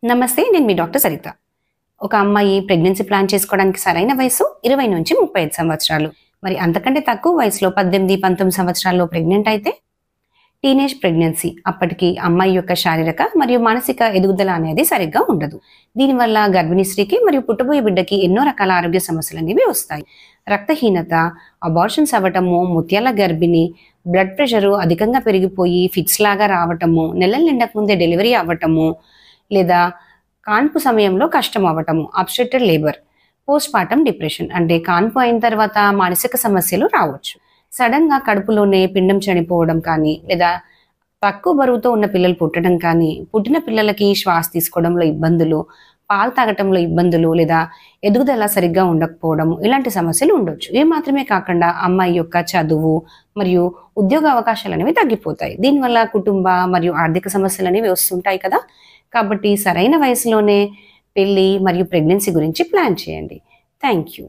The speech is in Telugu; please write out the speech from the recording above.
నమస్తే. నేను మీ డాక్టర్ సరిత. ఒక అమ్మాయి ప్రెగ్నెన్సీ ప్లాన్ చేసుకోవడానికి సరైన వయసు 20-35 సంవత్సరాలు. మరి అంతకంటే తక్కువ వయసులో 18, 19 సంవత్సరాల్లో ప్రెగ్నెంట్ అయితే టీనేజ్ ప్రెగ్నెన్సీ. అప్పటికి అమ్మాయి యొక్క శారీరక మరియు మానసిక ఎదుగుదల అనేది సరిగ్గా ఉండదు. దీనివల్ల గర్భిణీ స్త్రీకి మరియు పుట్టబోయే బిడ్డకి ఎన్నో రకాల ఆరోగ్య సమస్యలు అనేవి వస్తాయి. రక్తహీనత, అబార్షన్స్ అవ్వటము, ముత్యాల గర్భిణి, బ్లడ్ ప్రెషరు అధికంగా పెరిగిపోయి ఫిట్స్ లాగా రావటము, నెలలు నిండక ముందే డెలివరీ అవ్వటము, లేదా కాన్పు సమయంలో కష్టం అవ్వటము, obstructed labour, post partum depression అంటే కాన్పు అయిన తర్వాత మానసిక సమస్యలు రావచ్చు. సడన్ గా కడుపులోనే పిండం చనిపోవడం కానీ, లేదా తక్కువ బరువుతో ఉన్న పిల్లలు పుట్టడం కానీ, పుట్టిన పిల్లలకి శ్వాస తీసుకోవడంలో ఇబ్బందులు, పాలు తాగటంలో ఇబ్బందులు, లేదా ఎదుగుదల సరిగ్గా ఉండకపోవడం, ఇలాంటి సమస్యలు ఉండొచ్చు. ఇవి మాత్రమే కాకుండా అమ్మాయి యొక్క చదువు మరియు ఉద్యోగ అవకాశాలు అనేవి తగ్గిపోతాయి. దీనివల్ల కుటుంబ మరియు ఆర్థిక సమస్యలు అనేవి వస్తుంటాయి కదా. కాబట్టి సరైన వయసులోనే పెళ్లి మరియు ప్రెగ్నెన్సీ గురించి ప్లాన్ చేయండి. Thank you.